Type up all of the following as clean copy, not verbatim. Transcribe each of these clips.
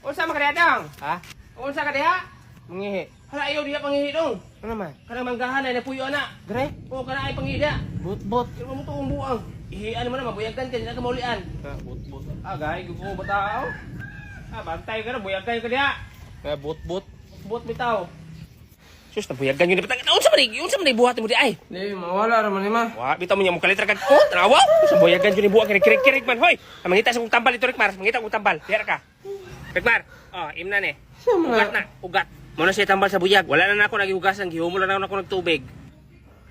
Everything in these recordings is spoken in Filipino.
Unsa man kadiha dong? Ha? Unsa kadiha? Mangihi. Hala ayaw diha panghihi dong. Ano man? Kanang manggahan na puyo na. Dire? O kana ay panghihi dia. Bot-bot. Iro mo tuong buang. Ihian mo na mabuyagan ka dina ka maulian. Bot-bot. Agay gugo batao. Bantay ka na buyagan ka diha. Bot-bot. Bot bitaw. Sus nabuyagan yun patang. Unsa man buhat mo di ay? Di, mawala raman ni ma. Wa bitaw mo nya mo kalitra kan. Oh, tanawa. Sa buyagan yun buhat kirik-kirik man hoy. Mangita sa kong tambal ito Rikmar. Mangita kong tambal. Diha ka. Rikmar. Oh, imna ni. Ugat na, ugat. Muna siya tambal sa buyag. Wala na ako nagihugasan, gihumula na ako nagtubig.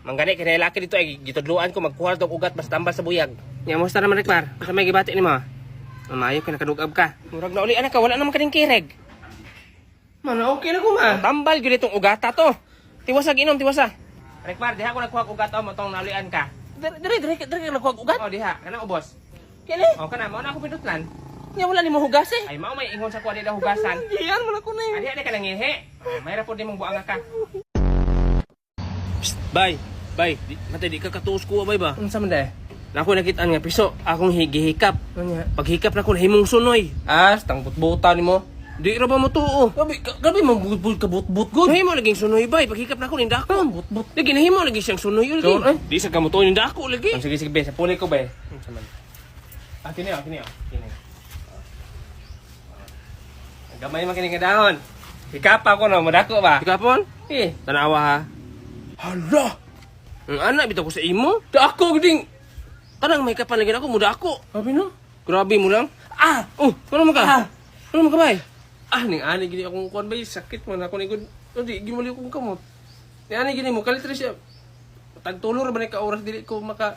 Manggani kay lalaki dito ay gitudluan ko magkuha og ugat basta tambal sa buyag. Nya mo naman Rikmar. Sa may gibati nimo. Mamayo ka nakadugab ka. Murag na uli anak ka, wala naman kaning kireg. Man, okay na ko ma. Tambal gyud itong ugata to. Tiwasa ginom, tiwasa. Rikmar, diha ko nagkuha og ugat mo tong naluyan ka. Dire nagkuha ugat. Oh, diha, kana ubos. Kini? Oh, kana mo na ako pinutlan. Nya wala ni mo hugas eh. Ay mao may ingon sa kuha nila hugasan. Diyan mo na ko na yun. Adi ka nang ihi. Mayra po di mong buang ka. Bay, matay di ka katuos ko bay ba? Unsa man day? Nako nakitaan nga piso, akong higihikap. Anya? Paghikap na ko himong sunoy. Tang butbuta nimo. Di ra ba mo tuo? Gabi mo butbut ka butbut gud. Himo laging sunoy bay, paghikap na ko ninda ko. Butbut. Lagi nahimo lagi siyang sunoy lagi. So, eh? Di sa kamuto ninda ako lagi. Sige sige be, sa puli ko be. Unsa man? Kini. Gamay man kini nga dahon. Hikap ako no, madako ba? Hikapon? Tanawa ha. Hala. Ang anak bitaw ko sa imo. Da ako giding. Kanang may kapan lagi ako muda ako. Sabi no? Grabe mo lang. Ano man ka? Ano man ka bay? Ning ani gini akong kuan bay sakit man ako ni gud. Di gimali akong kamot. Ni ani gini mo kalitri siya. Tagtulor ba ni ka oras dili ko maka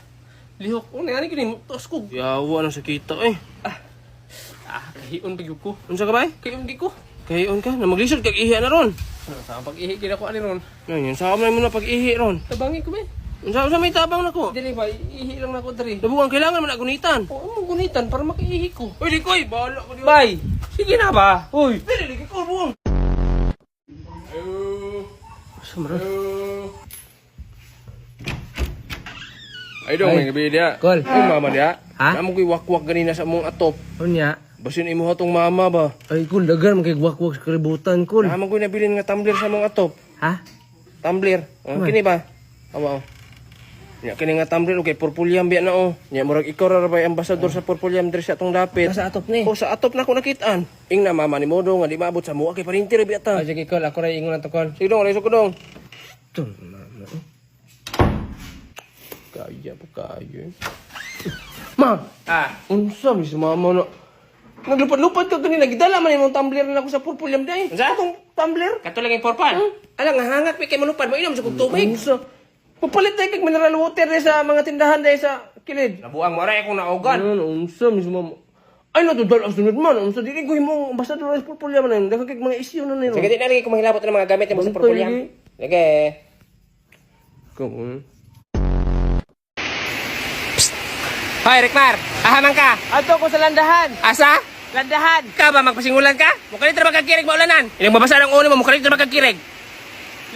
lihok. Ni ani gini mo tos ko. Yawa na sakita eh. Kahiyon pa gyud ko. Unsa ka bay? Kahiyon gi ko. Kahiyon ka, na maglisod kag ihi na ron. Sa pag-ihi gid ako ani ron. Yun, sa man mo na pag-ihi ron. Tabangi ko bay. Unsa may tabang nako? Dili ba ihi lang nako diri. Dabugan kailangan man gunitan. Oo, mo gunitan para makaihi ko. Uy, likoy, bahala ko diyo. Bay. Sige na ba? Uy. Dili ko buong. Sumra. Ay dong, may gabi dia. Kol. Ay mama dia. Ha? Amo ko'y wakwak ganina sa mong atop. Unya. Basin imo hatong mama ba? Ay kul dagan magkigwak-wak sa kaributan kul. Amo ko'y nabilin nga tumbler sa mong atop. Ha? Tumbler. Kini ba? Awa. Nya kini nga tumbler kay Purpulyam biya na oh. Nya murag ikaw ra ba ambasador sa Purpulyam diri sa atong dapit. Nasa atop ni. Oh, sa atop na ko nakitaan. Ing na mama ni Modo nga di maabot sa mua kay parinti ra biya ta. Ay sige kol, ako ra ingon ato kol. Sige dong, reso ko dong. Tun mama. Kaya po kayo. Ma, Unsa mi si mama na? Naglupad-lupad ka kanina. Gidala man imong tumbler na ako sa Purpulyam day. Unsa atong tumbler? Kato lang yung porpan. Alang nga hangat mi kay manupad. Mainom sa kog tubig. unsa? Pupalit tayo kag mineral water day sa mga tindahan day sa kilid. Nabuang mo ray akong naugan. Ano, unsa mi mama? Ay natudal as sunod man. Unsa dili ko himong ambasador sa Purpulyam man. Daghang kay mga isyu na niro. Sige, di na rin ko mahilabot ng mga gamit mo sa Purpulyam. Sige. Kung Hoy, Rikmar! Ahaman ka! ato ko sa landahan. Asa? Landahan. Ka ba magpasingulan ka? Mukalit na magkakirig maulanan. Ilang babasa ng uno mo, mukalit na magkakirig.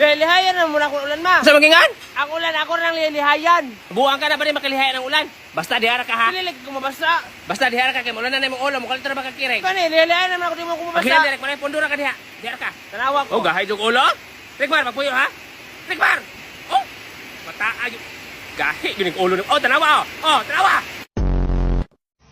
Lilihayan na muna ko ulan ma. Sa magingan? Ang ulan ako nang lilihayan. Buang ka na ba rin makalihayan ng ulan? Basta dihara ka ha? Dili ko mabasa. Basta dihara ka kay maulanan na yung ulo, mukalit na magkakirig. Kani lilihayan naman ako di mo ko Paghilan mabasa. direk, manay pundura ka diha. Dihara ka. Tanawa ko. Oh, gahay yung ulo? Rikmar, magpuyo ha? Rikmar! Oh! Mataa yung... Gahi yung ulo. Oh, tanawa oh! Oh, tanawa!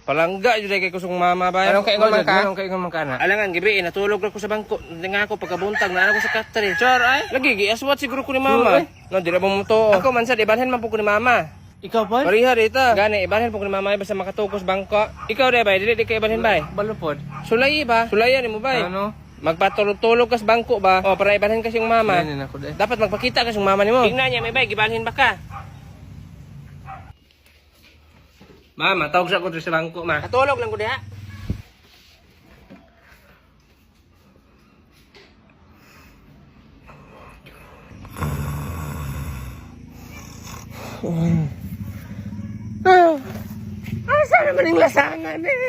Palangga yun kay kusong mama ba? Anong kaingon man ka? Anong kaingon man ka na? Alangan gibi natulog lang ko sa bangko. Nga ako pagkabuntag na ko sa katri. Sure ay. Lagi giaswat siguro ko ni mama. No, dira mo to. Ako man sa ibalhin man po ko ni mama. Ikaw ba? Pariha dita. Gani ibalhin po ko ni mama basta makatugos bangko. Ikaw di ba? Dili di kay ibalhin ba? Balupod. Sulay ba? Sulayan mo ba? Ano? Magpatulog-tulog kas bangko ba? O para ibalhin kasi yung mama. Yan ako dai. Dapat magpakita kasi yung mama nimo. Tingnan niya may bay gibalhin ba ka? Mama, tawag sa ko sa bangko ma. Katulog lang ko diha. Asa naman yung lasangan eh?